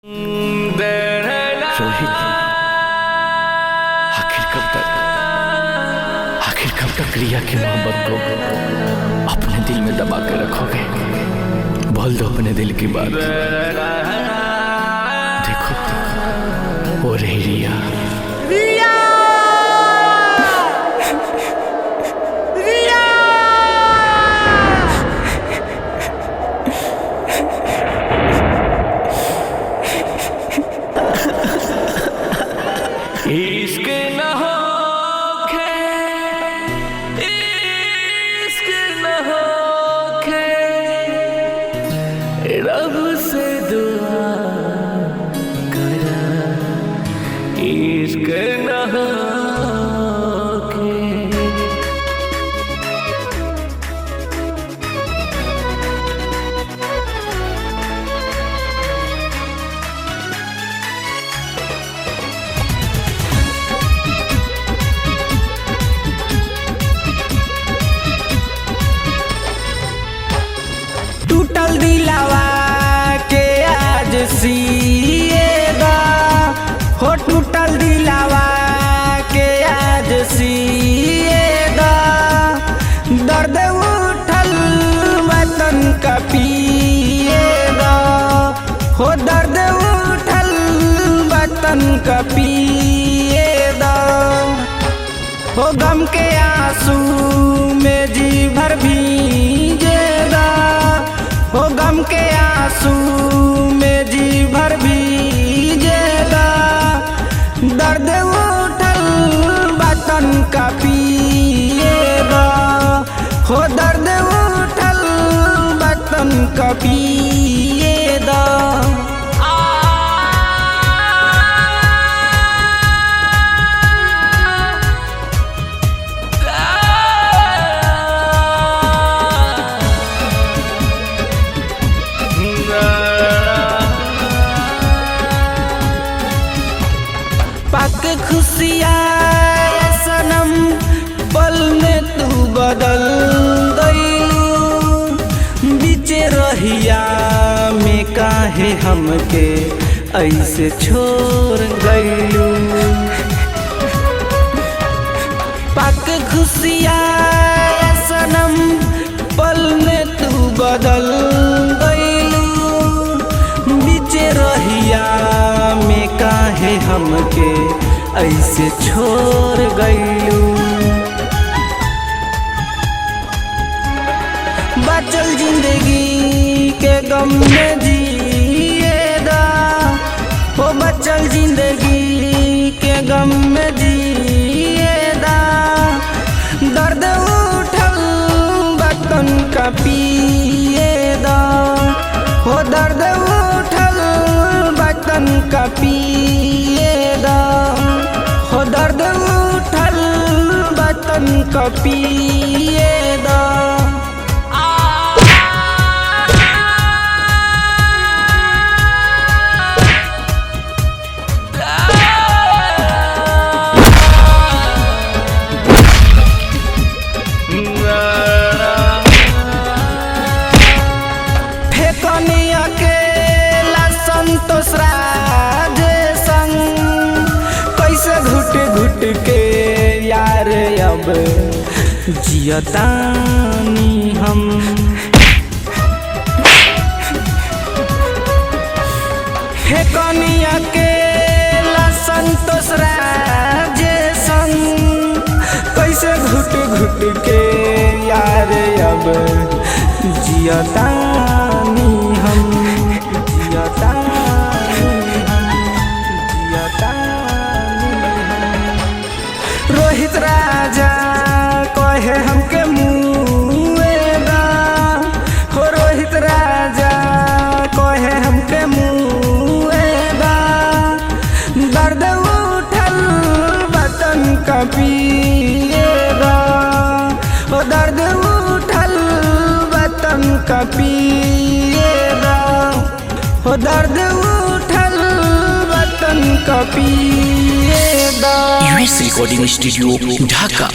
रोहित, आखिर कब तक रिया की मोहब्बत को अपने दिल में दबा के रखोगे? बोल दो अपने दिल की बात। देखो वो रही रिया। रिया, रिया, इश्क न होखे, इश्क न होखे, रब से दुआ करा। इश्क न होखे। टूटल दिलावा के आज सिएगा हो, टूटल दिलावा के आज सिएगा। दर्द उठल वतन का पिएगा हो, दर्द उठल वतन का पिएगा हो। गम के आंसू में जी भर भीजेगा हो, गम के आंसू में जी भर भीजेगा। दर्द उठल वतन का पिएगा हो, दर्द उठल वतन का पिएगा। पक खुशियाँ सनम पल में तू बदल गई। बीचे रहिया में काहे हमके ऐसे छोड़ गईलू। पक खुशियाँ सनम पल में तू बदल गईलू। बीचे रहिया में काहे हमके ऐसे छोड़ गईलू। बचल जिंदगी के गम में जिएगा हो, बचल जिंदगी के गम में जिएगा। दर्द उठल वतन का पिएगा हो, दर्द उठल वतन का पिएगा हो, दर्द उठल वतन का पिएगा। घुट के यार अब जियतानी हम। हे कनिया के संतोष राजे संग कैसे घुट घुट के यार अब जियतानी हम, जियतानी हम, जियतानी। रोहित राजा कहे हमके मुएगा हो, रोहित राजा कहे हमके मुएगा। दर्द उठल वतन का पिएगा हो, दर्द उठल वतन का पिएगा हो, दर्द उठल वतन का पिएगा। यूएस रिकॉर्डिंग स्टूडियो ढाका।